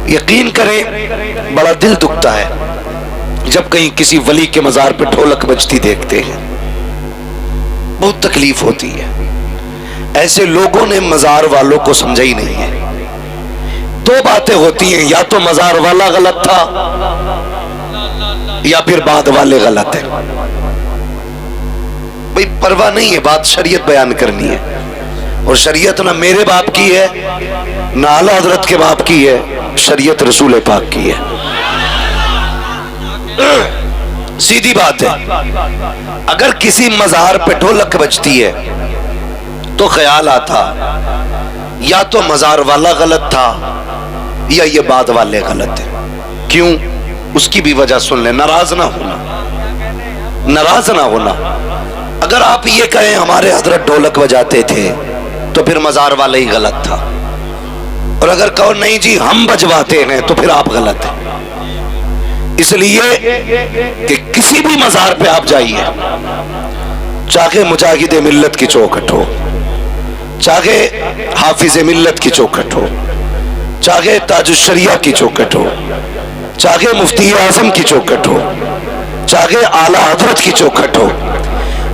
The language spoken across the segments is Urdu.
یقین کریں بڑا دل دکھتا ہے جب کہیں کسی ولی کے مزار پہ ڈھولک بجتی دیکھتے ہیں، بہت تکلیف ہوتی ہے۔ ایسے لوگوں نے مزار والوں کو سمجھا ہی نہیں ہے۔ دو باتیں ہوتی ہیں، یا تو مزار والا غلط تھا یا پھر بعد والے غلط ہیں۔ بھئی پرواہ نہیں ہے، بات شریعت بیان کرنی ہے، اور شریعت نہ میرے باپ کی ہے نہ اعلیٰ حضرت کے باپ کی ہے، شریعت رسول پاک کی ہے۔ سیدھی بات ہے، اگر کسی مزار پہ ڈھولک بجتی ہے تو خیال آتا یا تو مزار والا غلط تھا یا یہ بعد والے غلط ہیں۔ کیوں؟ اس کی بھی وجہ سن لیں، ناراض نہ ہونا، ناراض نہ ہونا۔ اگر آپ یہ کہیں ہمارے حضرت ڈھولک بجاتے تھے تو پھر مزار والا ہی غلط تھا، اور اگر کہو نہیں جی ہم بجواتے ہیں تو پھر آپ غلط ہیں۔ اس لیے کہ کسی بھی مزار پہ آپ جائیے، چاہے مجاہد ملت کی چوکھٹ ہو، چاہے حافظ ملت کی چوکھٹ ہو، چاہے تاج الشریعہ کی چوکھٹ ہو، چاہے مفتی اعظم کی چوکھٹ ہو، چاہے اعلیٰ حضرت کی چوکھٹ ہو،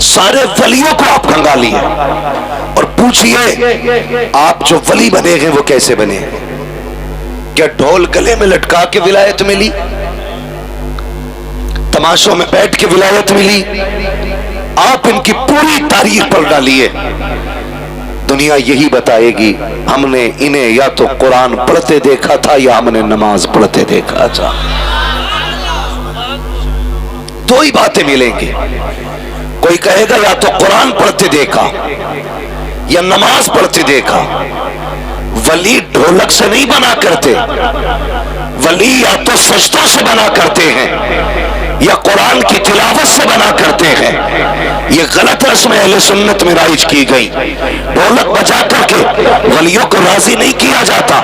سارے ولیوں کو آپ کھنگالیے اور پوچھئے آپ جو ولی بنے ہیں وہ کیسے بنے ہیں؟ کیا ڈھول گلے میں لٹکا کے ولایت ملی؟ تماشوں میں بیٹھ کے ولایت ملی؟ آپ ان کی پوری تاریخ پڑھ ڈالیے، دنیا یہی بتائے گی ہم نے انہیں یا تو قرآن پڑھتے دیکھا تھا یا ہم نے نماز پڑھتے دیکھا تھا۔ دو ہی باتیں ملیں گی، کوئی کہے گا یا تو قرآن پڑھتے دیکھا یا نماز پڑھتے دیکھا۔ ولی ڈھولک سے نہیں بنا کرتے، ولی یا تو سجدوں سے بنا کرتے ہیں یا قرآن کی تلاوت سے بنا کرتے ہیں۔ یہ غلط رسم اہل سنت میں رائج کی گئی۔ ڈھولک بجا کر کے ولیوں کو راضی نہیں کیا جاتا،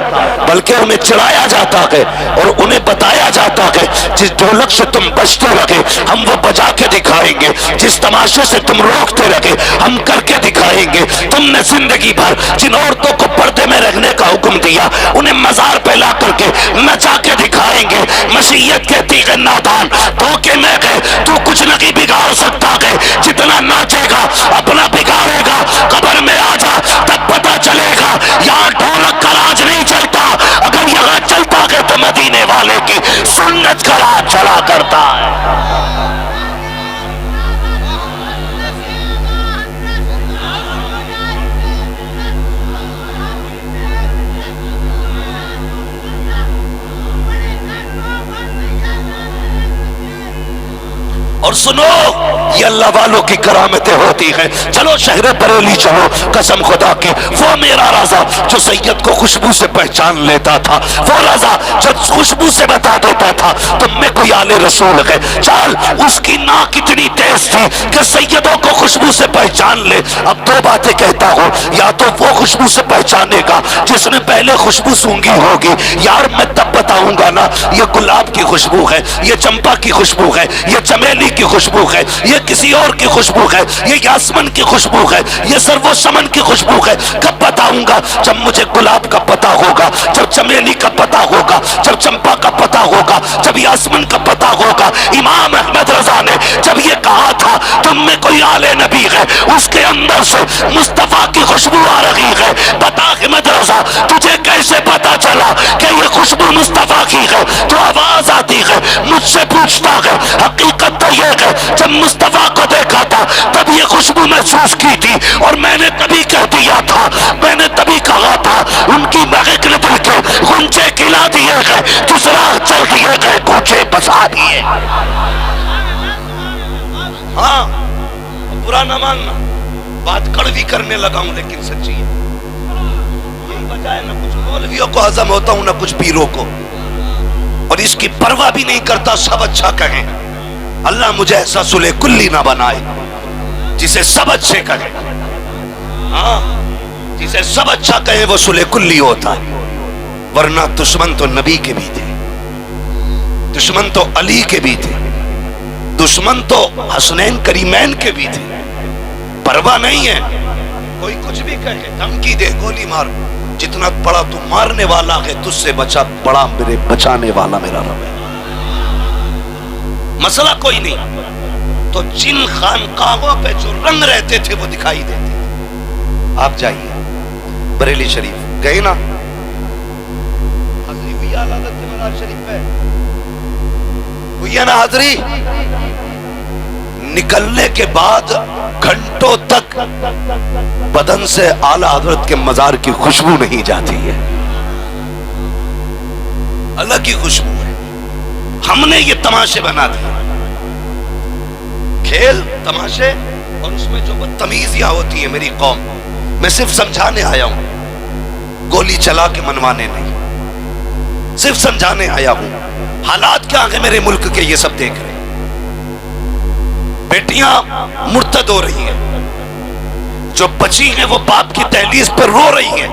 بلکہ انہیں چڑھایا جاتا ہے اور انہیں بتایا جاتا ہے جس ڈھولک سے تم بجتے رہے ہم وہ بجا کے دکھائیں گے، جس تماشے سے تم روکتے رہے ہم کر کے دکھائیں گے۔ تم نے زندگی بھر جن عورتوں کو پردے میں رہنے کا حکم دیا انہیں مزار پہ لا کر کے نچا کے دکھائیں گے۔ مشیت کہتی ہے نادان دھوکے میں گئے تو کچھ نہیں بگاڑ سکتا ہے، جتنا ناچے گا اپنا بگاڑے گا۔ قبر میں آ جا تب پتا چلے گا یہاں ڈھولک کا راج نہیں چلتا، اگر یہاں چلتا ہے تو مدینے والے کی سنت کا راج چلا کرتا ہے۔ اور سنو یہ اللہ والوں کی کرامتیں ہوتی ہیں۔ چلو شہر بریلی چلو، قسم خدا کی وہ میرا رضا جو سید کو خوشبو سے پہچان لیتا تھا، وہ رضا جو خوشبو سے بتا دیتا تھا تم میں کوئی آل رسول ہے۔ چل اس کی ناک اتنی تیز تھی کہ سیدوں کو خوشبو سے پہچان لے۔ اب دو باتیں کہتا ہوں، یا تو وہ خوشبو سے پہچانے گا جس نے پہلے خوشبو سونگی ہوگی، یار میں تب بتاؤں گا نا یہ گلاب کی خوشبو ہے، یہ چمپا کی خوشبو ہے، یہ چمیلی کی خوشبو ہے، یہ کسی اور کی خوشبو ہے، یہ یاسمن کی خوشبو ہے، یہ سرو سمن کی خوشبو ہے۔ کب بتاؤں گا؟ جب مجھے گلاب کا پتہ ہوگا، جب چمیلی کا پتہ ہوگا، جب چمپا کا پتہ ہوگا، جب یاسمن کا پتہ ہوگا۔ امام احمد رضا نے جب یہ کہا تھا تم میں کوئی آل نبی ہے، اس کے اندر سے مصطفیٰ کی خوشبو آ رہی ہے۔ بتا احمد رضا تجھے کیسے پتا چلا کہ یہ خوشبو مصطفیٰ کی ہے؟ تو آواز آتی ہے مجھ سے پوچھتا ہے، حقیقت تو یہ ہے جب مصطفیٰ کو دیکھا تھا تب یہ خوشبو محسوس کی تھی، اور میں نے تبھی کہہ دیا تھا، میں نے تبھی کہا تھا ان کی مہک نکل کے غنچے کھلا دیے گئے، جس راہ چل دیے گئے کوچے بسا دیے۔ ہاں برا نہ ماننا، بات کڑوی کرنے لگا ہوں لیکن سچی ہے۔ یہی وجہ ہے نہ کچھ مولویوں کو ہضم ہوتا ہوں نہ کچھ پیروں کو، اور اس کی پرواہ بھی نہیں کرتا سب اچھا کہیں۔ اللہ مجھے ایسا سلے کلی نہ بنائے جسے سب اچھے کہیں۔ ہاں جسے سب اچھا کہیں وہ سلے کلی ہوتا ہے، ورنہ دشمن تو نبی کے بھی تھے، دشمن تو علی کے بھی تھے، دشمن تو حسنین کریمین کے بھی تھے۔ پرواہ نہیں ہے، کوئی کچھ بھی کہے، دھمکی دے، گولی مار، جتنا بڑا تو مارنے والا ہے تجھ سے بڑا میرے بچانے والا میرا رب ہے. مسئلہ کوئی نہیں. تو جن خانقاہوں پہ جو رنگ رہتے تھے وہ دکھائی دیتے تھے. آپ جائیے بریلی شریف گئے نا, حاضری ہوئی اعلیٰ حضرت کے مزار شریف پہ ہوئی ہے نا حاضری. نکلنے کے بعد گھنٹوں تک بدن سے اعلیٰ حضرت کے مزار کی خوشبو نہیں جاتی ہے, الگ ہی خوشبو ہے. ہم نے یہ تماشے بنا دیے, کھیل تماشے, اور اس میں جو بدتمیزیاں ہوتی ہیں میری قوم, میں صرف سمجھانے آیا ہوں, گولی چلا کے منوانے نہیں, صرف سمجھانے آیا ہوں. حالات کیا ہیں میرے ملک کے یہ سب دیکھ رہے ہیں. بیٹیاں مرتد ہو رہی ہیں, جو بچی ہیں وہ باپ کی دہلیز پر رو رہی ہیں.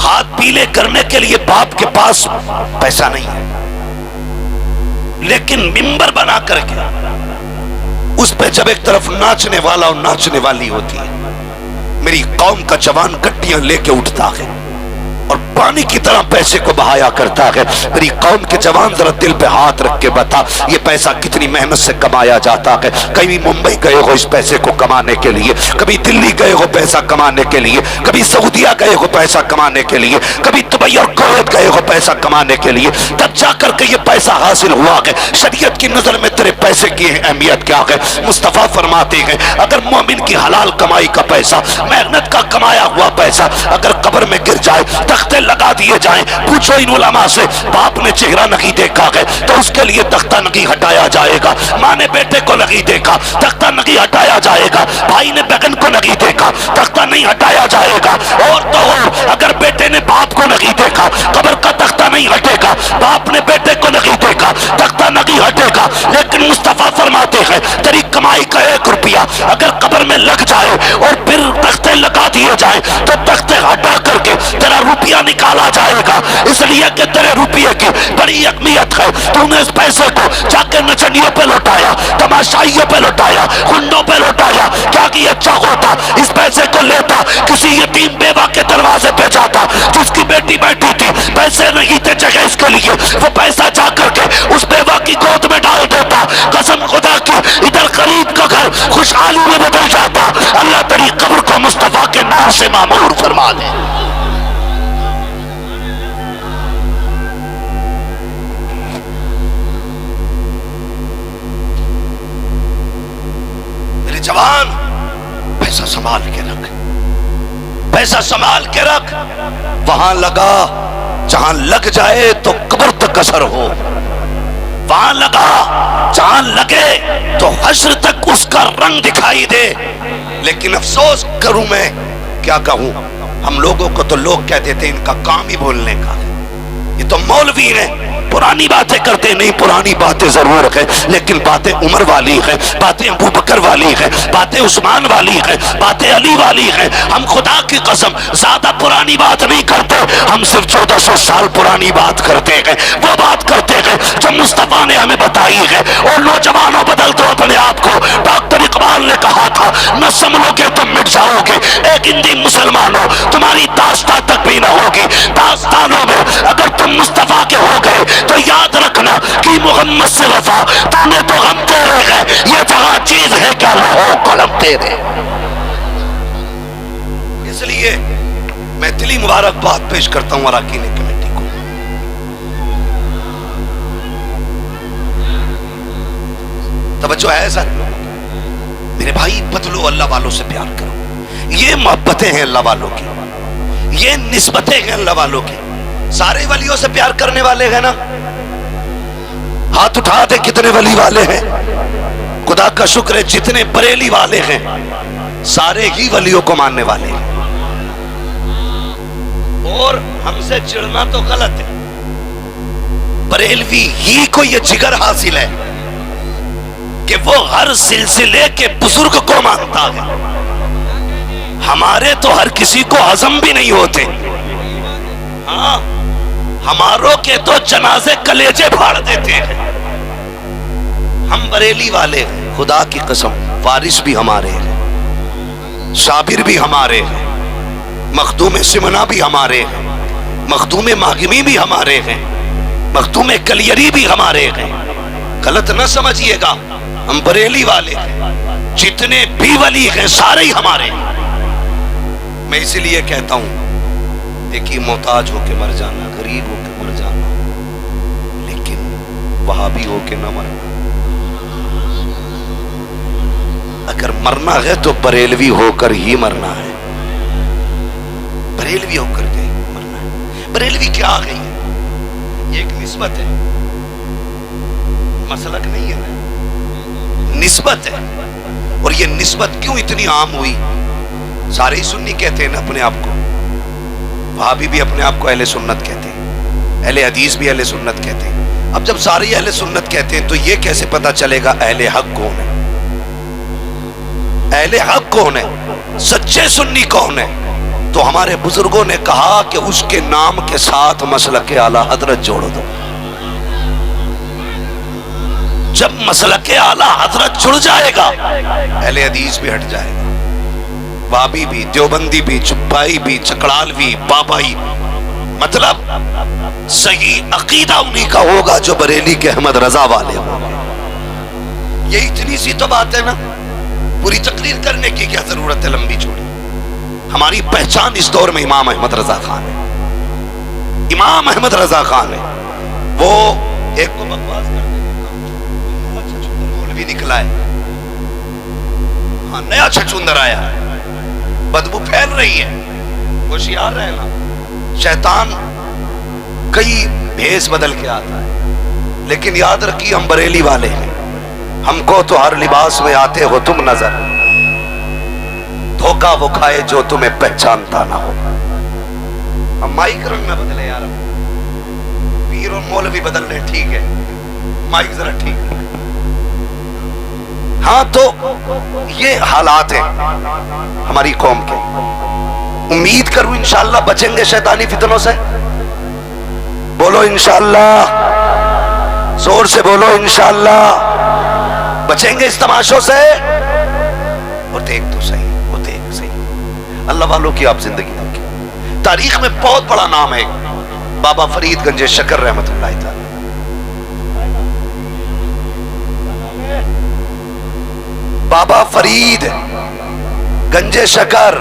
ہاتھ پیلے کرنے کے لیے باپ کے پاس پیسہ نہیں ہے, لیکن ممبر بنا کر کے اس پہ جب ایک طرف ناچنے والا اور ناچنے والی ہوتی ہے, میری قوم کا جوان گٹیاں لے کے اٹھتا ہے اور پانی کی طرح پیسے کو بہایا کرتا ہے. میری قوم کے جوان ذرا دل پہ ہاتھ رکھ کے بتا یہ پیسہ کتنی محنت سے کمایا جاتا ہے. کبھی ممبئی گئے ہو اس پیسے کو کمانے کے لیے, کبھی دلی گئے ہو پیسہ کمانے کے لیے, کبھی سعودیہ گئے ہو پیسہ کمانے کے لیے, کبھی دبئی اور کویت گئے ہو پیسہ کمانے کے لیے. تب جا کر کے یہ پیسہ حاصل ہوا ہے. شریعت کی نظر میں تیرے پیسے کی اہمیت کیا ہے؟ مصطفیٰ فرماتے ہیں اگر مومن کی حلال کمائی کا پیسہ, محنت کا کمایا ہوا پیسہ اگر قبر میں گر جائے, تختے لگا دیے جائیں, پوچھو ان علماء سے باپ نے چہرہ نہیں دیکھا ہے تو اس کے لیے تختہ نہیں ہٹایا جائے گا, ماں نے بیٹے کو نہیں دیکھا تختہ نہیں ہٹایا جائے گا, بھائی نے بہن کو نہیں دیکھا تختہ نہیں ہٹایا جائے گا. اور تو اور اگر بیٹے نے باپ کو نہیں دیکھا قبر کا تختہ نہیں ہٹے گا, باپ نے بیٹے کو نہیں دیکھا تختہ نہیں ہٹے گا. لیکن مصطفیٰ فرماتے ہیں تیری کمائی کا 1 روپیہ اگر قبر میں لگ جائے اور پھر تختے لگا دیے جائیں تو تختے ہٹا کر کے تیرا روپیہ نکالا جائے گا, اس لیے کہ تیرے روپیے کی بڑی اہمیت ہے. تو نے اس پیسے کو جا کے نچنیوں پہ لوٹایا, تماشائیوں پہ لوٹایا, گنڈوں پہ لوٹایا. کیا کہ اچھا ہوتا اس پیسے کو لیتا کسی یتیم بیوہ کے دروازے پہ جاتا جس کی بیٹی بیٹھی تھی, پیسے نہیں تھے جگہ اس کے لیے, وہ پیسہ جا کر کے اس بیوہ کی گود میں ڈال دیتا. قسم خدا کی ادھر غریب کا گھر خوشحالی میں بدل جاتا. اللہ تیری قبر کو مصطفیٰ کے نام سے معمور فرما دے. جوان پیسہ سنبھال کے رکھ, پیسہ سنبھال کے رکھ. وہاں لگا جہاں لگ جائے تو قبر تک اثر ہو, وہاں لگا جہاں لگے تو حشر تک اس کا رنگ دکھائی دے. لیکن افسوس کروں میں کیا کہوں, ہم لوگوں کو تو لوگ کہہ دیتے ان کا کام ہی بولنے کا, یہ تو مولوی ہیں, پرانی باتیں کرتے نہیں. پرانی باتیں ضرور ہیں لیکن باتیں عمر والی ہیں, باتیں ابو بکر والی ہیں, باتیں عثمان والی ہیں, باتیں علی والی ہیں. ہم خدا کی قسم زیادہ پرانی بات نہیں کرتے, ہم صرف 1400 سال پرانی بات کرتے ہیں. وہ بات کرتے ہیں جو مصطفیٰ نے ہمیں بتائی ہے. اور نوجوانوں بدل دو اپنے آپ کو. ڈاکٹر اقبال نے کہا تھا نہ سنبھلو گے تم مٹ جاؤ گے. ایک ہندی مسلمان ہو تمہاری داستان تک بھی نہ ہوگی. داستانوں میں اگر تم مصطفیٰ کے ہو گئے تو یاد رکھنا کہ محمد سے وفا تم نے تو غم تیرے ہے. یہ جہاں چیز ہے کیا لوہو قلم تیرے. اس لیے میں دلی مبارکباد پیش کرتا ہوں اراکین کمیٹی کو. توجہ ہے سر میرے بھائی, بدلو, اللہ والوں سے پیار کرو. یہ محبتیں ہیں اللہ والوں کی, یہ نسبتیں ہیں اللہ والوں کی. سارے ولیوں سے پیار کرنے والے ہیں نا, ہاتھ اٹھا دے کتنے ولی والے ہیں. خدا کا شکر ہے جتنے بریلی والے ہیں سارے ہی ولیوں کو ماننے والے ہیں. اور ہم سے چڑھنا تو غلط ہے, بریلوی ہی کو یہ جگر حاصل ہے کہ وہ ہر سلسلے کے بزرگ کو مانتا ہے. ہمارے تو ہر کسی کو ہضم بھی نہیں ہوتے. ہاں ہماروں کے تو جنازے کلیجے پھاڑ دیتے ہیں. ہم بریلی والے ہیں خدا کی قسم, وارث بھی ہمارے ہیں, صابر بھی ہمارے ہیں, مخدوم سمنا بھی ہمارے ہیں، مخدوم ماغمی بھی ہمارے ہیں، مخدوم کلیری بھی ہمارے ہیں. غلط نہ سمجھیے گا، ہم بریلی والے ہیں، جتنے بھی ولی ہیں سارے ہی ہمارے ہیں. میں اسی لیے کہتا ہوں دیکھیے محتاج ہو کے مر جانا، غریب ہو کے مر جانا، لیکن وہابی ہو کے نہ مرنا. اگر مرنا ہے تو بریلوی ہو کر ہی مرنا ہے، بریلوی ہو کر کے مرنا ہے. بریلوی کیا آ گئی ہے؟ یہ ایک نسبت ہے، مسلک نہیں ہے، نسبت ہے. اور یہ نسبت کیوں اتنی عام ہوئی؟ سارے ہی سنی کہتے ہیں نا اپنے آپ کو، وہابی بھی اپنے آپ کو اہل سنت کہتے ہیں، اہل حدیث بھی اہل سنت کہتے ہیں. اب جب سارے اہل سنت کہتے ہیں تو یہ کیسے پتا چلے گا اہل حق کون ہے؟ اہل حق کون ہے؟ سچے سنی کون ہے؟ تو ہمارے بزرگوں نے کہا کہ اس کے نام کے ساتھ مسلک اعلی حضرت جوڑ دو. جب مسلک اعلی حضرت جڑ جائے گا اہل حدیث بھی ہٹ جائے گا، وابی بھی، دیوبندی بھی، چپائی بھی، چکڑالوی، بابائی. مطلب صحیح عقیدہ انہی کا ہوگا جو بریلی کے احمد رضا والے ہوں. یہ اتنی سی تو بات ہے نا، پوری تقریر کرنے کی کیا ضرورت ہے لمبی چوڑی. ہماری پہچان اس دور میں امام احمد رضا خان ہے. امام احمد رضا خان ہے. وہ ایک کو بکواس کرنے کے اچھا چھندر مولوی نکلا ہے، ہاں نیا چھچندر آیا ہے، بدبو پھیل رہی ہے. ہوشیار رہنا، شیطان کئی بھیس بدل کے آتا ہے، لیکن یاد رکھیے ہم بریلی والے ہیں. ہم کو تو ہر لباس میں آتے ہو تم نظر، دھوکہ وہ کھائے جو تمہیں پہچانتا نہ ہو. ہم مائک رنگ نہ بدلے یار، پیر اور مولوی بدل رہے ٹھیک ہے، مائک ذرا ٹھیک ہے. ہاں تو یہ حالات ہیں ہماری قوم کے. امید کروں انشاءاللہ بچیں گے شیطانی فتنوں سے. بولو انشاءاللہ، زور سے بولو انشاءاللہ. بچیں گے اس تماشوں سے. اور دیکھ تو صحیح، وہ دیکھ صحیح. اللہ والوں کی آپ زندگی دیں. تاریخ میں بہت بڑا نام ہے بابا فرید گنج شکر رحمت اللہ تعالی. بابا فرید گنج شکر.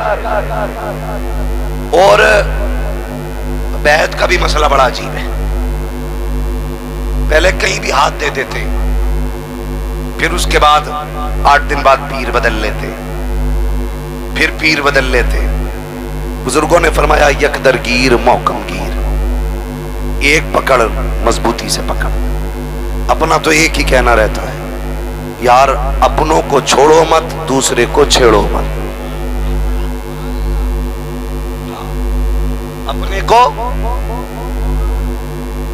اور بیعت کا بھی مسئلہ بڑا عجیب ہے. پہلے کہیں بھی ہاتھ دے دیتے، پھر اس کے بعد 8 دن بعد پیر بدل لیتے، پھر پیر بدل لیتے. بزرگوں نے فرمایا یک درگیر محکم گیر، ایک پکڑ مضبوطی سے پکڑ. اپنا تو ایک ہی کہنا رہتا ہے، یار اپنوں کو چھوڑو مت، دوسرے کو چھیڑو مت. اپنے کو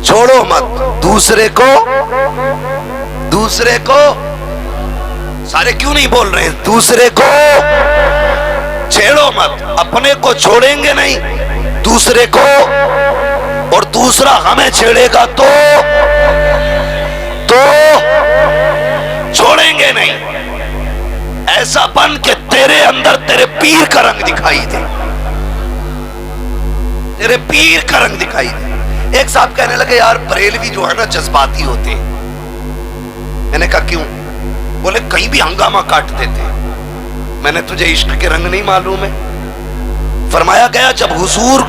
چھوڑو مت، دوسرے کو سارے کیوں نہیں بول رہے ہیں؟ دوسرے کو چھیڑو مت. اپنے کو چھوڑیں گے نہیں دوسرے کو، اور دوسرا ہمیں چھیڑے گا تو چھوڑیں گے نہیں. ایسا بن کہ تیرے اندر تیرے پیر کا رنگ دکھائی دے، تیرے پیر کا رنگ دکھائی دے. ایک صاحب کہنے لگے یار بریلوی جو ہے نا جذباتی ہوتے. میں نے کہا کیوں؟ بولے کہیں بھی ہنگامہ کاٹ دیتے. میں نے تجھے عشق کے رنگ نہیں معلوم ہے؟ فرمایا گیا جب حضور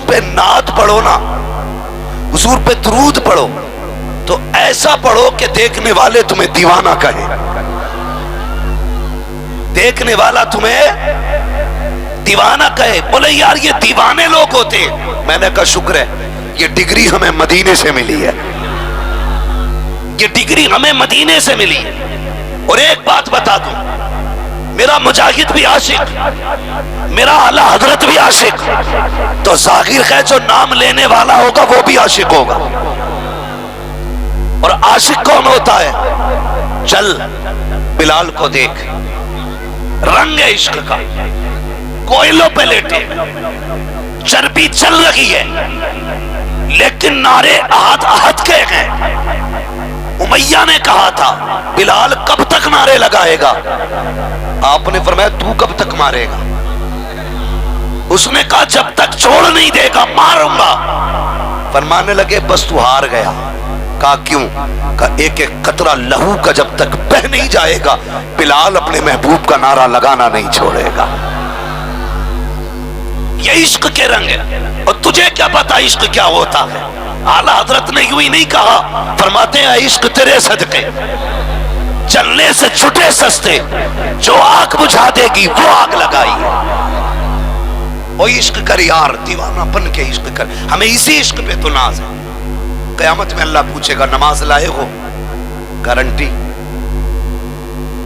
پہ نعت پڑھو نا، حضور پہ درود پڑھو تو ایسا پڑھو کہ دیکھنے والے تمہیں دیوانہ کہے. دیکھنے والا تمہیں دیوانہ کہے. بولے یار یہ دیوانے لوگ ہوتے. میں نے کہا شکر ہے یہ ڈگری ہمیں مدینے سے ملی ہے، یہ ڈگری ہمیں مدینے سے ملی. اور ایک بات بتا دوں، میرا مجاہد بھی عاشق، میرا اعلی حضرت بھی عاشق، تو ظاہر ہے جو نام لینے والا ہوگا وہ بھی عاشق ہوگا. اور عاشق کون ہوتا ہے؟ چل بلال کو دیکھ، رنگ ہے عشق کا، کوئلوں پہ لیٹے، چربی چل رہی ہے، لیکن نعرے احد احد کے ہیں. امیہ نے کہا تھا بلال کب تک نعرے لگائے گا؟ آپ نے فرمایا تو کب تک مارے گا؟ اس نے کہا جب تک چھوڑ نہیں دے گا ماروں گا. فرمانے لگے بس تو ہار گیا. کہا کیوں؟ کہا ایک ایک قطرہ لہو کا جب تک بہ نہیں جائے گا بلال اپنے محبوب کا نعرہ لگانا نہیں چھوڑے گا. یہ عشق کے رنگ ہے. اور تجھے کیا پتا عشق کیا ہوتا ہے؟ اعلیٰ حضرت نے یوں ہی نہیں کہا، فرماتے ہیں عشق تیرے صدقے چلنے سے چھٹے سستے، جو آگ بجھا دے گی وہ آگ لگائی. وہ عشق کر یار، دیوانہ بن کے عشق کر. ہمیں اسی عشق پہ تو ناز ہے. قیامت میں اللہ پوچھے گا نماز لائے ہو؟ گارنٹی.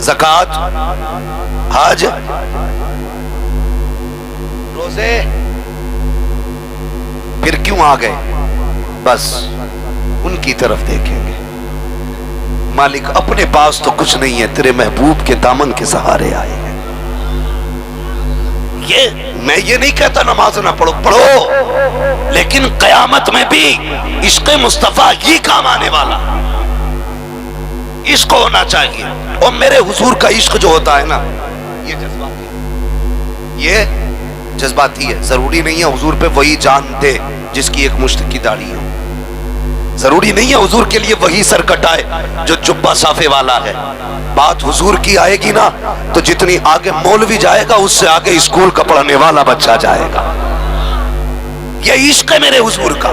زکوٰۃ، حج، روزے، پھر کیوں آ گئے؟ بس ان کی طرف دیکھیں گے. مالک اپنے پاس تو کچھ نہیں ہے، تیرے محبوب کے دامن کے سہارے آئے ہیں. میں یہ نہیں کہتا نماز نہ پڑھو، پڑھو، لیکن قیامت میں بھی عشق مصطفیٰ یہ کام آنے والا. عشق ہونا چاہیے. اور میرے حضور کا عشق جو ہوتا ہے نا، یہ جذباتی ہے. یہ جذباتی ہے. ضروری نہیں ہے حضور پہ وہی جان دے جس کی ایک مشت کی داڑھی ہو. ضروری نہیں ہے حضور کے لیے وہی سر کٹائے جو جبہ صافے والا ہے. بات حضور کی آئے گی نا تو جتنی آگے مولوی جائے گا اس سے آگے اسکول کا پڑھنے والا بچہ جائے گا. یہ عشق ہے میرے حضور کا.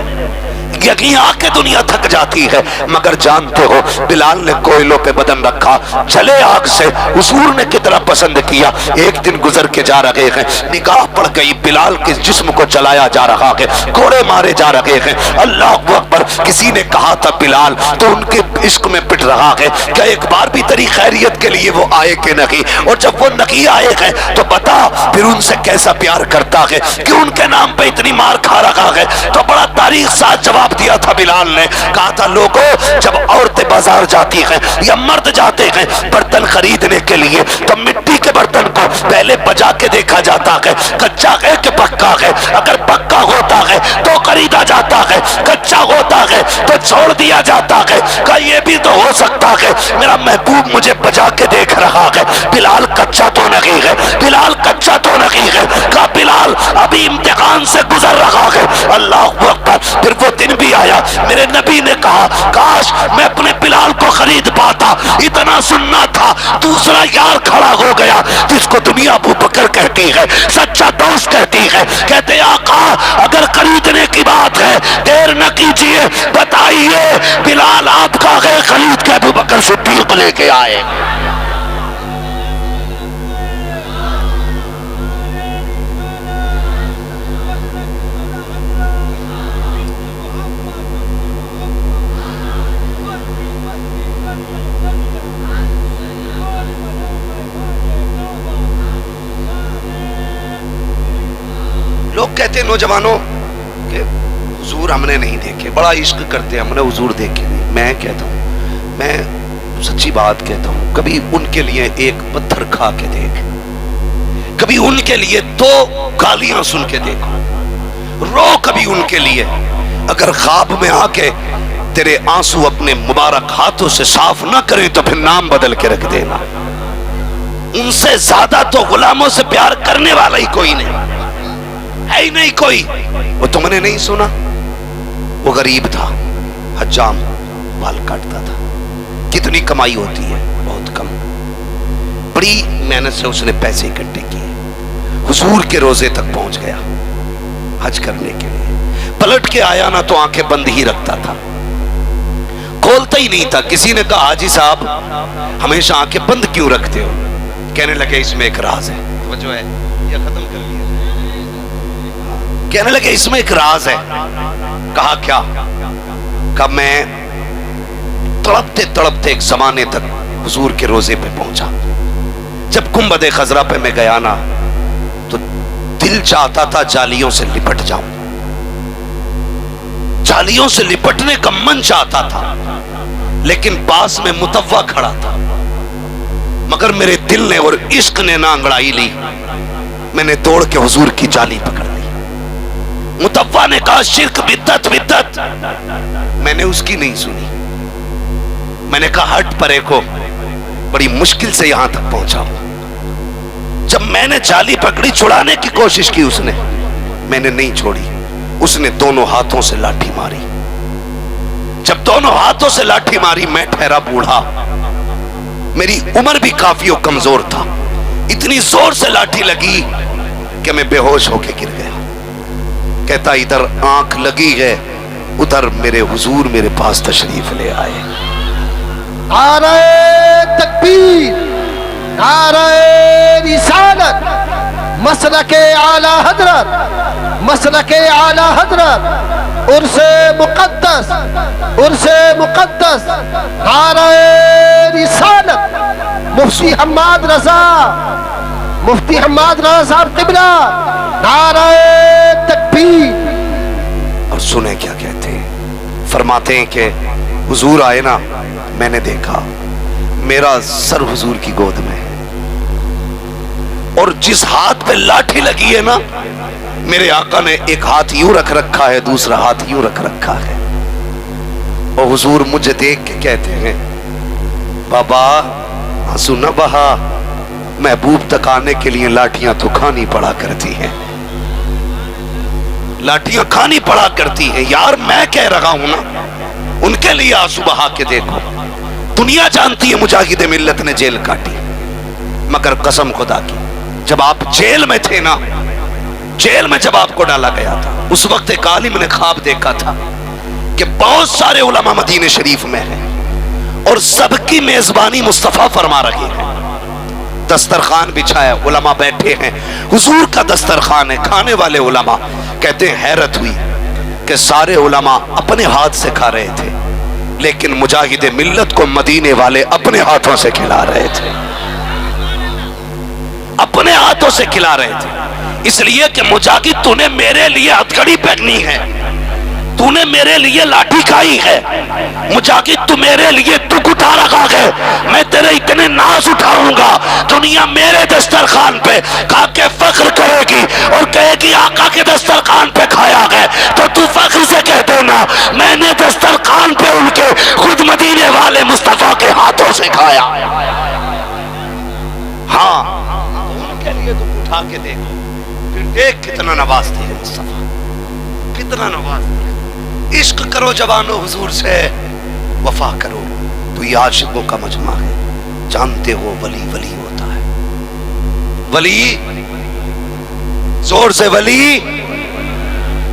یقین آ کے دنیا تھک جاتی ہے، مگر جانتے ہو بلال نے کوئلوں پہ بدن رکھا، چلے آگ سے. حضور نے کتنا پسند کیا. ایک دن گزر کے جا رہے ہیں، نگاہ پڑ گئی بلال کے جسم کو جلایا جا رہا ہے، کوڑے مارے جا رہے ہیں. اللہ اکبر. کسی نے کہا تھا بلال تو ان کے عشق میں پٹ رہا ہے، کیا ایک بار بھی تیری خیریت کے لیے وہ آئے کہ نہیں؟ اور جب وہ نہیں آئے ہیں تو بتا پھر ان سے کیسا پیار کرتا ہے کہ ان کے نام پہ اتنی مار کھا رہا ہے. تو بڑا تاریخ ساتھ جواب دیا تھا بلال نے. کہا تھا لوگوں جب عورتیں بازار جاتی ہیں یا مرد جاتے ہیں برتن خریدنے کے لیے تو مٹی کے برتن کو پہلے بجا کے دیکھا جاتا ہے کچا ہے کہ پکا ہے. اگر پکا ہوتا ہے تو خریدا جاتا ہے، کچا ہوتا ہے تو چھوڑ دیا جاتا ہے. کہ یہ بھی تو ہو سکتا ہے میرا محبوب مجھے بجا کے دیکھ رہا ہے. بلال کچا تو نہیں ہے، بلال کچا تو نہیں ہے. کہ بلال ابھی امتحان سے گزر رہا ہے. اللہ اکبر. پھر وہ دن بھی آیا، میرے نبی نے کہا کاش میں اپنے بلال کو خرید پاتا. اتنا سننا تھا. دوسرا یار کھڑا ہو گیا جس کو دنیا ابو بکر کہتی ہے، سچا دوست کہتی ہے. کہتے آقا اگر خریدنے کی بات ہے دیر نہ کیجئے، بتائیے بلال آپ کا ہے، خرید کے ابو بکر صدیق لے کے آئے. لوگ کہتے ہیں نوجوانوں کہ حضور ہم نے نہیں دیکھے، بڑا عشق کرتے ہیں، ہم نے حضور دیکھے نہیں. میں کہتا ہوں، میں سچی بات کہتا ہوں، کبھی ان کے لیے ایک پتھر کھا کے دیکھ، کبھی ان کے لیے 2 گالیاں سن کے دیکھو، رو کبھی ان کے لیے. اگر خواب میں آ کے تیرے آنسو اپنے مبارک ہاتھوں سے صاف نہ کریں تو پھر نام بدل کے رکھ دینا. ان سے زیادہ تو غلاموں سے پیار کرنے والا ہی کوئی نہیں ہے، ہی نہیں کوئی. وہ تم نے نہیں سنا؟ وہ غریب تھا، حجام، بال کاٹتا تھا. کتنی کمائی ہوتی ہے؟ بہت کم. بڑی محنت سے اس نے پیسے اکٹھے کیے، حضور کے روزے تک پہنچ گیا حج کرنے کے لیے. پلٹ کے آیا نا تو آنکھیں بند ہی رکھتا تھا، کھولتا ہی نہیں تھا. کسی نے کہا حاجی صاحب ہمیشہ آنکھیں بند کیوں رکھتے ہو؟ کہنے لگے اس میں ایک راز ہے. توجہ ہے، یہ ختم کر لیا. کہنے لگے اس میں ایک راز ہے. کہا کیا؟ کہا میں تڑپتے تڑپتے ایک زمانے تک حضور کے روزے پہ پہنچا. جب گنبد خضرا پہ میں گیا نا تو دل چاہتا تھا جالیوں سے لپٹ جاؤں، جالیوں سے لپٹنے کا من چاہتا تھا، لیکن پاس میں متوا کھڑا تھا. مگر میرے دل نے اور عشق نے نہ انگڑائی لی، میں نے دوڑ کے حضور کی جالی پکڑ لی. متوا نے کہا شرک بدعت بدعت، میں نے اس کی نہیں سنی. میں نے کہا ہٹ پرے کو، بڑی مشکل سے یہاں تک پہنچا ہوں. جب میں نے جالی پکڑی چھڑانے کی کوشش کی اس نے، میں نے نہیں چھوڑی. اس نے دونوں ہاتھوں سے لاٹھی ماری. جب دونوں ہاتھوں سے لاٹھی ماری میں ٹھہرا بوڑھا, میری عمر بھی کافی کمزور تھا. اتنی زور سے لاٹھی لگی کہ میں بے ہوش ہو کے گر گیا. کہتا ادھر آنکھ لگی ہے, ادھر میرے حضور میرے پاس تشریف لے آئے. نعرہ تکبیر, نعرہ رسالت, مسلک اعلی حضرت, مسلک اعلی حضرت, عرس مقدس, عرس مقدس, نعرہ رسالت, مفتی حماد رضا, مفتی حماد رضا صاحب قبلہ, نعرہ تکبیر. اور سنیں کیا کہتے ہیں, فرماتے ہیں کہ حضور آئے نا, میں نے دیکھا میرا سر حضور کی گود میں ہے, اور جس ہاتھ پہ لاٹھی لگی ہے نا, میرے آقا نے ایک ہاتھ یوں رکھ رکھا ہے, دوسرا ہاتھ یوں رکھ رکھا ہے. اور حضور مجھے دیکھ کے کہتے ہیں بابا آنسو نہ بہا, محبوب تک آنے کے لیے لاٹھیاں تو کھانی پڑا کرتی ہیں, لاٹھیاں کھانی پڑا کرتی ہیں. یار میں کہہ رہا ہوں نا, ان کے لیے آنسو بہا کے دیکھو. دنیا جانتی ہے مجاہد ملت نے جیل کاٹی, مگر قسم خدا کی جب آپ جیل میں تھے نا, جیل میں جب آپ کو ڈالا گیا تھا, اس وقت ایک عالم نے خواب دیکھا تھا کہ بہت سارے علماء مدینہ شریف میں ہیں اور سب کی میزبانی مصطفیٰ فرما رہے ہیں. دسترخوان بچھایا, علماء بیٹھے ہیں, حضور کا دسترخوان ہے, کھانے والے علماء. کہتے ہیں حیرت ہوئی کہ سارے علماء اپنے ہاتھ سے کھا رہے تھے, لیکن مجاہد ملت کو مدینے والے اپنے ہاتھوں سے کھلا رہے تھے, اپنے ہاتھوں سے کھلا رہے تھے. اس لیے کہ مجاہد تو نے میرے لیے ہتھکڑی پہنی ہے, تو نے میرے لیے لاٹھی کھائی ہے, مجاہد تو میرے لیے دکھ اٹھا رکھا ہے. میں تیرے اتنے ناز اٹھاؤں گا, دنیا میرے دسترخوان پہ کھا کے فخر کرے گی اور کہے گی آقا کے دسترخوان پہ کھایا ہے, تو تو فخر سے کہہ دینا میں نے دسترخوان پہ ان کے خود مدینے والے مصطفیٰ کے ہاتھوں سے کھایا. ہاں ان کے لیے دکھ اٹھا کے دیکھو, پھر دیکھ کتنا نوازتے ہیں مصطفیٰ, کتنا نوازتے ہیں. عشق کرو جوانو حضور سے, وفا کرو تو یہ عاشقوں کا مجمع ہے. جانتے ہو ولی ولی ہوتا ہے, ولی زور سے ولی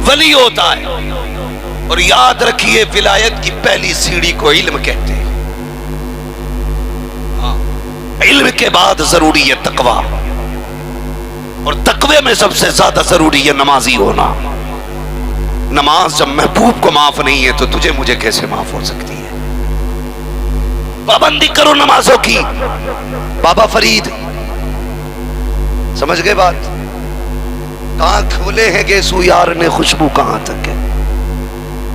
ولی ہوتا ہے. اور یاد رکھیے ولایت کی پہلی سیڑھی کو علم کہتے ہیں, علم کے بعد ضروری ہے تقوی, اور تقوی میں سب سے زیادہ ضروری ہے نمازی ہونا. نماز جب محبوب کو معاف نہیں ہے تو تجھے مجھے کیسے معاف ہو سکتی ہے. پابندی کرو نمازوں کی. بابا فرید سمجھ گئے بات, کہاں کھولے ہیں کہ سو یار نے خوشبو کہاں تک ہے.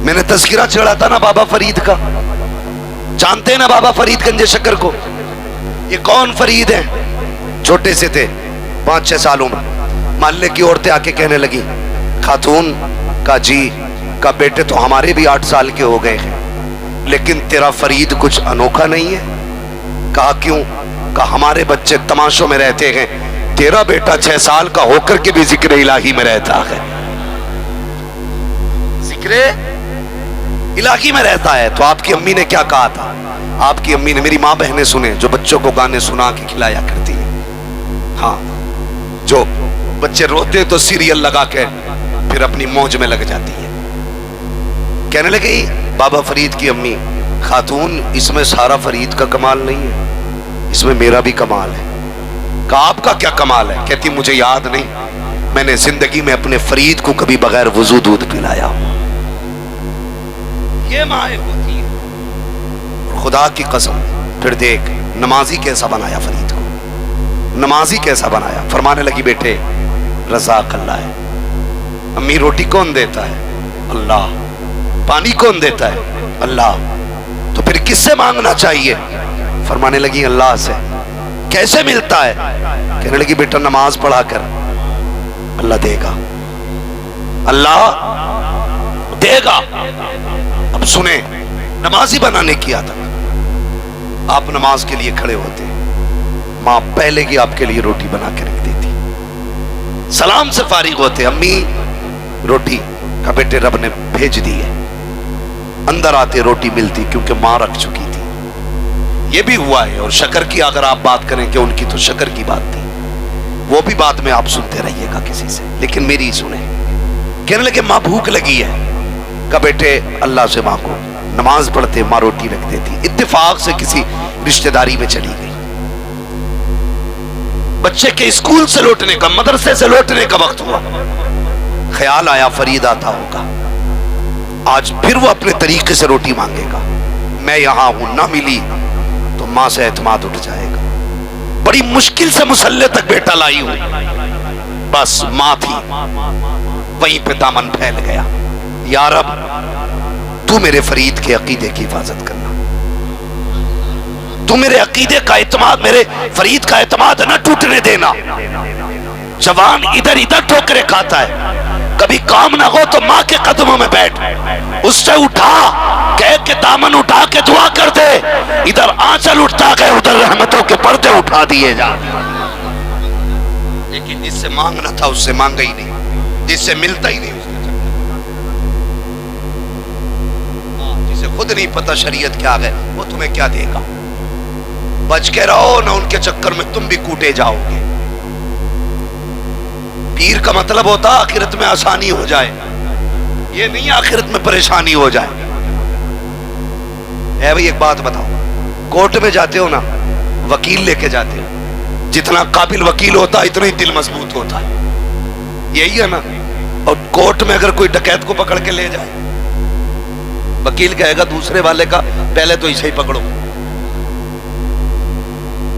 میں نے تذکرہ چڑھا تھا نا بابا فرید کا, جانتے ہیں نا بابا فرید گنج شکر کو. یہ کون فرید ہیں؟ چھوٹے سے تھے 5-6 سالوں میں, محلے کی عورتیں آ کے کہنے لگی, خاتون کا جی کا بیٹے تو ہمارے بھی 8 سال کے ہو گئے ہیں, لیکن تیرا فرید کچھ انوکھا نہیں ہے. کہا کیوں؟ کہا ہمارے بچے تماشوں میں رہتے ہیں, تیرا بیٹا 6 سال کا ہو کر کے بھی ذکر الہی میں رہتا ہے. ذکر الہی میں رہتا ہے. تو آپ کی امی نے کیا کہا تھا؟ آپ کی امی نے, میری ماں بہنیں سنیں جو بچوں کو گانے سنا کے کھلایا کرتی ہیں, ہاں جو بچے روتے تو سیریل لگا کے پھر اپنی موج میں لگ جاتی ہے. کہنے لگی بابا فرید کی امی, خاتون اس میں سارا فرید کا کمال نہیں ہے, اس میں میرا بھی کمال ہے. کہا آپ کا کیا کمال ہے؟ کہتی مجھے یاد نہیں, میں نے زندگی میں اپنے فرید کو کبھی بغیر وضو دودھ پلایا ہوں. یہ مائیں ہوتی ہیں. خدا کی قسم پھر دیکھ نمازی کیسا بنایا فرید کو, نمازی کیسا بنایا. فرمانے لگی بیٹے رزاق اللہ ہے, امی روٹی کون دیتا ہے؟ اللہ. پانی کون دیتا ہے؟ اللہ. تو پھر کس سے مانگنا چاہیے؟ فرمانے لگی اللہ سے. کیسے ملتا ہے؟ کہنے لگی بیٹا نماز پڑھا کر, اللہ دے گا, اللہ دے گا. اب سنیں, نمازی بنانے کی عادت. آپ نماز کے لیے کھڑے ہوتے, ماں پہلے کی آپ کے لیے روٹی بنا کے رکھ دیتی. سلام سے فارغ ہوتے, امی روٹی کا بیٹے رب نے بھیج دی ہے، اندر آتے روٹی ملتی کیونکہ ماں رکھ چکی تھی. یہ بھی ہوا ہے. اور شکر کی اگر آپ بات کریں کہ ان کی تو شکر کی بات تھی، وہ بھی بات میں آپ سنتے رہیے گا کسی سے، لیکن میری سنیں. کہنے لگے ماں بھوک لگی ہے. کہا بیٹے اللہ سے مانگو. نماز پڑھتے ماں روٹی رکھ دیتی. اتفاق سے کسی رشتہ داری میں چلی گئی. بچے کے اسکول سے لوٹنے کا، مدرسے سے لوٹنے کا وقت ہوا. خیال آیا فرید آتا ہوگا، آج پھر وہ اپنے طریقے سے روٹی مانگے گا. میں یہاں ہوں، نہ ملی تو ماں سے اعتماد اٹھ جائے گا. بڑی مشکل سے مسلح تک بیٹا لائی ہوں، بس ماں تھی. وہیں پہ دامن پھیل گیا. یا رب تو میرے فرید کے عقیدے کی حفاظت کرنا، تو میرے عقیدے کا اعتماد، میرے فرید کا اعتماد نہ ٹوٹنے دینا. جوان ادھر ادھر ٹھوکریں کھاتا ہے، کبھی کام نہ ہو تو ماں کے قدموں میں بیٹھ، اس سے اٹھا، کہہ کے دامن اٹھا کے دعا کر دے. ادھر آنچل اٹھتا گئے، ادھر رحمتوں کے پردے اٹھا دیے جا. لیکن جس سے مانگنا تھا اس سے مانگا ہی نہیں، جس سے ملتا ہی نہیں اس کے چکر، جسے خود نہیں پتا شریعت کیا ہے وہ تمہیں کیا دے گا. بچ کے رہو نہ ان کے چکر میں تم بھی کوٹے جاؤ گے. پیر کا مطلب ہوتا آخرت میں آسانی ہو جائے، یہ نہیں آخرت میں پریشانی ہو جائے. اے بھئی ایک بات بتاؤ، کورٹ میں جاتے ہو نا، وکیل لے کے جاتے ہو، جتنا قابل وکیل ہوتا اتنا ہی دل مضبوط ہوتا ہے، یہی ہے نا. اور کورٹ میں اگر کوئی ڈکیت کو پکڑ کے لے جائے، وکیل کہے گا دوسرے والے کا پہلے تو اسے ہی پکڑو،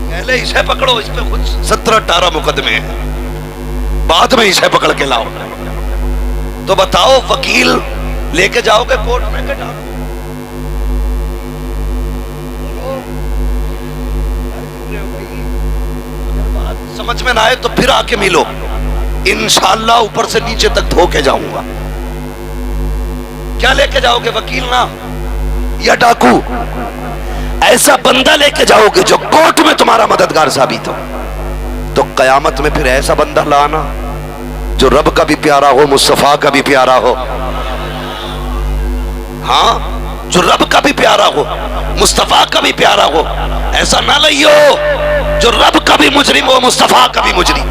پہلے اسے پکڑو، اس پہ کچھ 17-18 مقدمے ہیں، بعد میں اسے پکڑ کے لاؤ. تو بتاؤ وکیل لے کے جاؤ گے کورٹ میں کہ ڈاکو؟ سمجھ میں نہ آئے تو پھر آ کے ملو، انشاءاللہ اوپر سے نیچے تک دھو کے جاؤں گا. کیا لے کے جاؤ گے؟ وکیل نہ یا ڈاکو. ایسا بندہ لے کے جاؤ گے جو کورٹ میں تمہارا مددگار ثابت ہو. تو قیامت میں پھر ایسا بندہ لانا جو رب کا بھی پیارا ہو، مصطفیٰ کا بھی پیارا ہو. ہاں، جو رب کا بھی پیارا ہو، مصطفیٰ کا بھی پیارا ہو. ایسا نہ لئیو جو رب کا بھی مجرم ہو، مصطفیٰ کا بھی مجرم.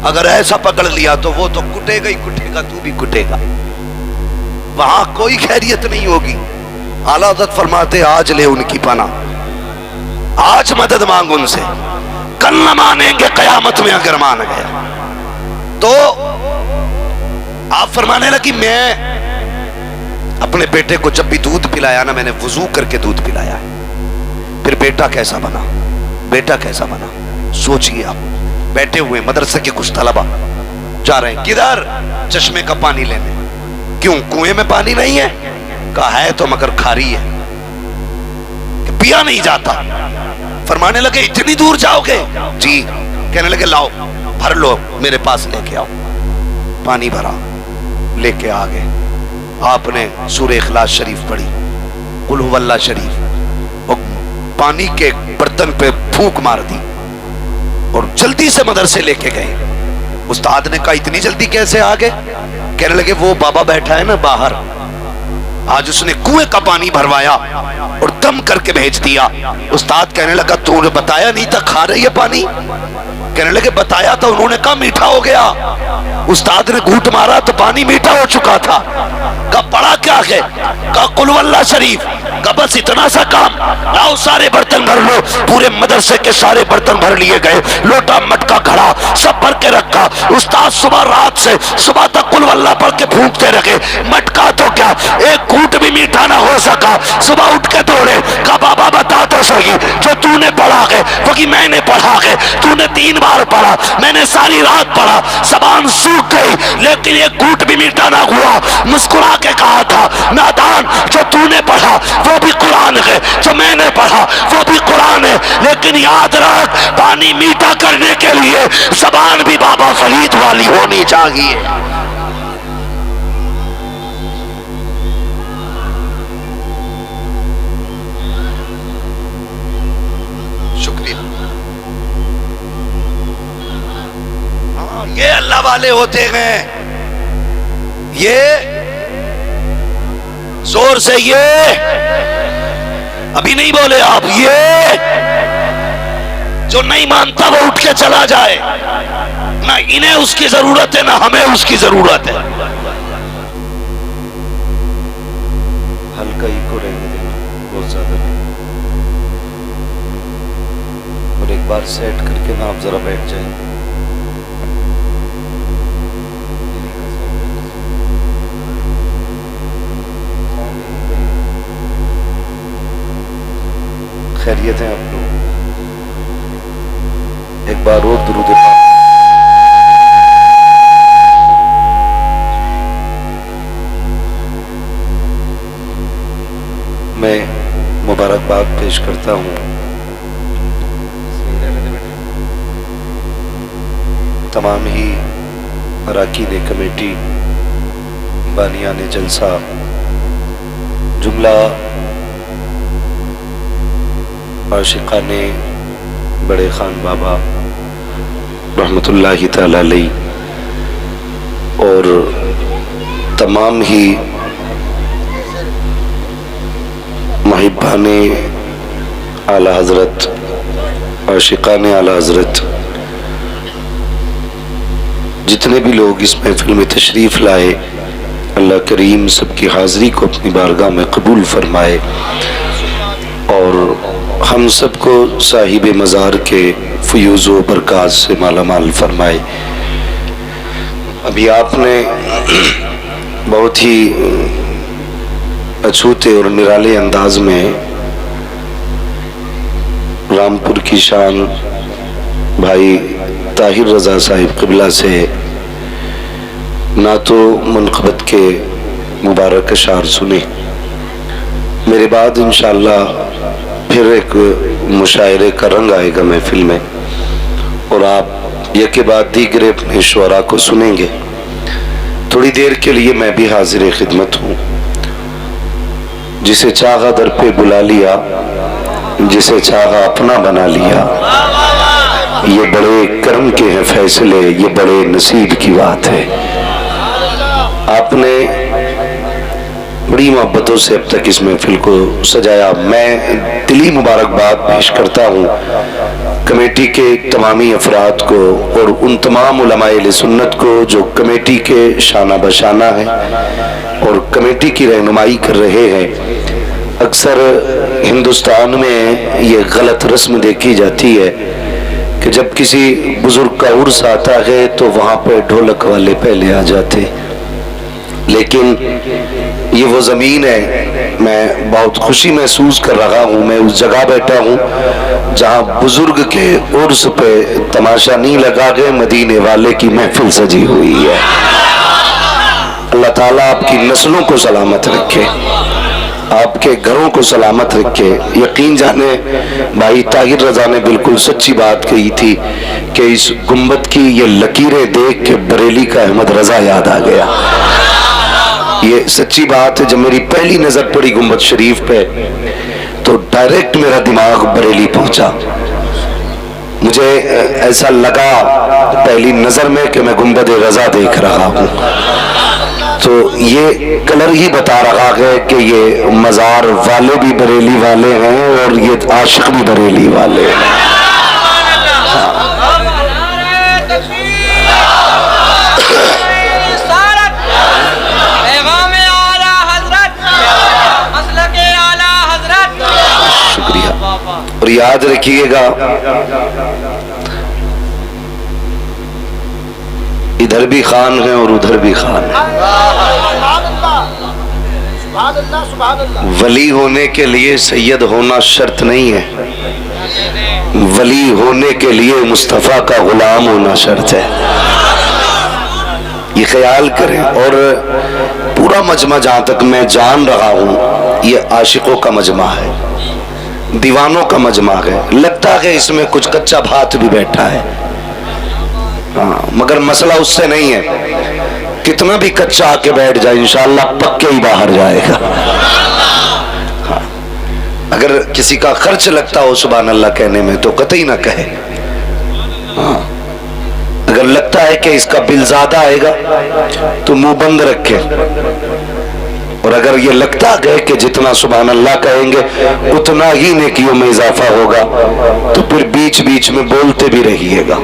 اگر ایسا پکڑ لیا تو وہ تو کٹے گا ہی کٹے گا، تو بھی کٹے گا. وہاں کوئی خیریت نہیں ہوگی. اعلیٰ حضرت فرماتے آج لے ان کی پناہ، آج مدد مانگ ان سے، کل نہ مانیں گے قیامت میں اگر مان گیا. تو آپ فرمانے لگی میں اپنے بیٹے کو جب بھی دودھ پلایا نا، میں نے وضو کر کے دودھ پلایا ہے. پھر بیٹا کیسا بنا، بیٹا کیسا بنا. سوچئے آپ، بیٹھے ہوئے مدرسے کے کچھ طلبہ جا رہے ہیں، کدھر؟ چشمے کا پانی لینے. کیوں کنویں میں پانی نہیں ہے؟ کہا ہے تو مگر کھاری ہے، کہ پیا نہیں جاتا. فرمانے لگے اتنی دور جاؤ گے؟ جی. کہنے لگے لاؤ بھر لو، میرے پاس لے کے آؤ. پانی بھرا، لے کے آگے. آپ نے سورہ اخلاص شریف پڑھی، قل هو اللہ شریف، اور پانی کے برتن پہ پھونک مار دی اور جلدی سے مدرسے لے کے گئے. استاد نے کہا اتنی جلدی کیسے آگے؟ کہنے لگے وہ بابا بیٹھا ہے نا باہر، آج اس نے کنویں کا پانی بھروایا اور دم کر کے بھیج دیا. استاد کہنے لگا تو نے بتایا نہیں تھا کھا رہی ہے پانی؟ کہنے لگے بتایا تھا. انہوں نے کہا میٹھا ہو گیا. استاد نے گھونٹ مارا تو پانی میٹھا ہو چکا تھا. کہا پڑھا کیا ہے؟ کہا قل هو اللہ شریف. کہا بس اتنا سا کام، لاؤ سارے برتن بھر لو. پورے مدرسے کے سارے برتن بھر لیے گئے، لوٹا مٹکا گھڑا سب بھر کے رکھا. استاد صبح رات سے صبح تک قل هو اللہ پڑھ کے پھونکتے رہے. مٹکا تو کیا ایک گھونٹ بھی میٹھا نہ ہو سکا. صبح اٹھ کے دوڑے. کہا بابا بتا تو صحیح، جو تو نے پڑھا ہے وہی میں نے پڑھا ہے. تو نے 3 بار پڑھا، میں نے ساری رات پڑھا، زبان سوکھ گئی لیکن ایک گھونٹ بھی میٹھا نہ ہوا. مسکرا کے کہا تھا نادان، جو تو نے پڑھا وہ بھی قرآن ہے، جو میں نے پڑھا وہ بھی قرآن ہے. لیکن یاد رکھ پانی میٹھا کرنے کے لیے زبان بھی بابا فرید والی ہونی چاہیے. شکریہ. یہ اللہ والے ہوتے ہیں یہ زور سے، یہ ابھی نہیں بولے آپ، یہ جو نہیں مانتا وہ اٹھ کے چلا جائے، نہ انہیں اس کی ضرورت ہے نہ ہمیں اس کی ضرورت ہے. ہلکا ہی کو رہنے دیں، بہت زیادہ نہیں. اور ایک بار سیٹ کر کے نا آپ ذرا بیٹھ جائیں. خیریت ہیں آپ لوگ؟ ایک بار اور درود پاک. میں مبارکباد پیش کرتا ہوں تمام ہی اراکین کمیٹی، بانیان جلسہ، جملہ عاشقان بڑے خان بابا رحمت اللہ تعالی علیہ، اور تمام ہی محبان اعلی حضرت، عاشقان اعلی حضرت، جتنے بھی لوگ اس محفل میں تشریف لائے، اللہ کریم سب کی حاضری کو اپنی بارگاہ میں قبول فرمائے اور ہم سب کو صاحب مزار کے فیوز و برکات سے مالا مال فرمائے. ابھی آپ نے بہت ہی اچھوتے اور نرالے انداز میں رامپور کی شان بھائی طاہر رضا صاحب قبلہ سے نعت و منقبت کے مبارک اشعار سنے. میرے بعد انشاءاللہ پھر ایک مشاعرے کا رنگ آئے گا محفل میں، اور آپ یک کے بعد دیگر اپنے شعراء کو سنیں گے. تھوڑی دیر کے لیے میں بھی حاضر خدمت ہوں. جسے چاہا در پہ بلا لیا، جسے چاہا اپنا بنا لیا، یہ بڑے کرم کے ہیں فیصلے، یہ بڑے نصیب کی بات ہے. آپ نے بڑی محبتوں سے اب تک اس محفل کو سجایا. میں دلی مبارکباد پیش کرتا ہوں کمیٹی کے تمامی افراد کو اور ان تمام علماء اہل سنت کو جو کمیٹی کے شانہ بشانہ ہیں اور کمیٹی کی رہنمائی کر رہے ہیں. اکثر ہندوستان میں یہ غلط رسم دیکھی جاتی ہے کہ جب کسی بزرگ کا عرس آتا ہے تو وہاں پہ ڈھولک والے پہلے آ جاتے، لیکن یہ وہ زمین ہے، میں بہت خوشی محسوس کر رہا ہوں. میں اس جگہ بیٹھا ہوں جہاں بزرگ کے عرس پہ تماشا نہیں لگا گئے، مدینے والے کی محفل سجی ہوئی ہے. اللہ تعالیٰ آپ کی نسلوں کو سلامت رکھے، آپ کے گھروں کو سلامت رکھے. یقین جانے بھائی طاہر رضا نے بالکل سچی بات کہی تھی کہ اس گنبد کی یہ لکیریں دیکھ کے بریلی کا احمد رضا یاد آ گیا. یہ سچی بات ہے. جب میری پہلی نظر پڑی گنبد شریف پہ تو ڈائریکٹ میرا دماغ بریلی پہنچا. مجھے ایسا لگا پہلی نظر میں کہ میں گنبد رضا دیکھ رہا ہوں. تو یہ کلر ہی بتا رہا ہے کہ یہ مزار والے بھی بریلی والے ہیں اور یہ عاشق بھی بریلی والے ہیں. شکریہ. اور یاد رکھیے گا ادھر بھی خان ہیں اور ادھر بھی خان ہیں. ولی ہونے کے لیے سید ہونا شرط نہیں ہے، ولی ہونے کے لیے مصطفیٰ کا غلام ہونا شرط ہے. یہ خیال کریں. اور پورا مجمع جہاں تک میں جان رہا ہوں یہ عاشقوں کا مجمع ہے، دیوانوں کا مجمع ہے. لگتا ہے اس میں کچھ کچا بھات بھی بیٹھا ہے، مگر مسئلہ اس سے نہیں ہے. کتنا بھی کچا آ کے بیٹھ جائے انشاءاللہ پکے ہی باہر جائے گا. اگر کسی کا خرچ لگتا ہو سبحان اللہ کہنے میں تو قطعی نہ کہے. اگر لگتا ہے کہ اس کا بل زیادہ آئے گا تو منہ بند رکھے، اور اگر یہ لگتا ہے کہ جتنا سبحان اللہ کہیں گے اتنا ہی نیکیوں میں اضافہ ہوگا تو پھر بیچ بیچ میں بولتے بھی رہیے گا۔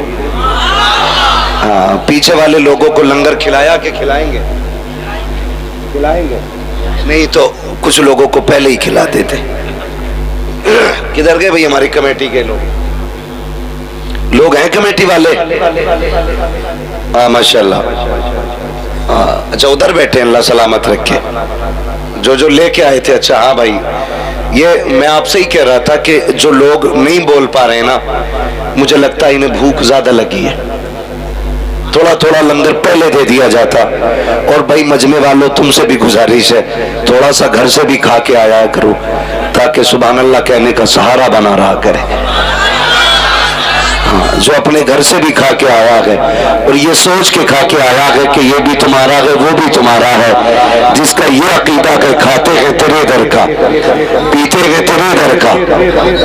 ہاں، پیچھے والے لوگوں کو لنگر کھلایا کہ کھلائیں گے؟ کھلائیں گے نہیں تو کچھ لوگوں کو پہلے ہی کھلا دیتے۔ کدھر گئے بھئی ہماری کمیٹی کے لوگ ہیں کمیٹی والے؟ ہاں ماشاءاللہ، اچھا ادھر بیٹھے، اللہ سلامت رکھے جو لے کے آئے تھے۔ اچھا ہاں بھائی، یہ میں آپ سے ہی کہہ رہا تھا کہ جو لوگ نہیں بول پا رہے ہیں نا، مجھے لگتا ہے انہیں بھوک زیادہ لگی ہے، تھوڑا تھوڑا لنگر پہلے دے دیا جاتا۔ اور بھائی مجمع والوں تم سے بھی گزارش ہے، تھوڑا سا گھر سے بھی کھا کے آیا کرو تاکہ سبحان اللہ کہنے کا سہارا بنا رہا کرے۔ جو اپنے گھر سے بھی کھا کے آیا ہے اور یہ سوچ کے کھا کے آیا ہے کہ یہ بھی تمہارا ہے وہ بھی تمہارا ہے، جس کا یہ عقیدہ کہ کھاتے ہیں تیرے در کا، پیتے ہیں تیرے در کا،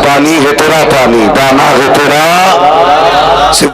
پانی ہے تیرا پانی، دانا ہے تیرا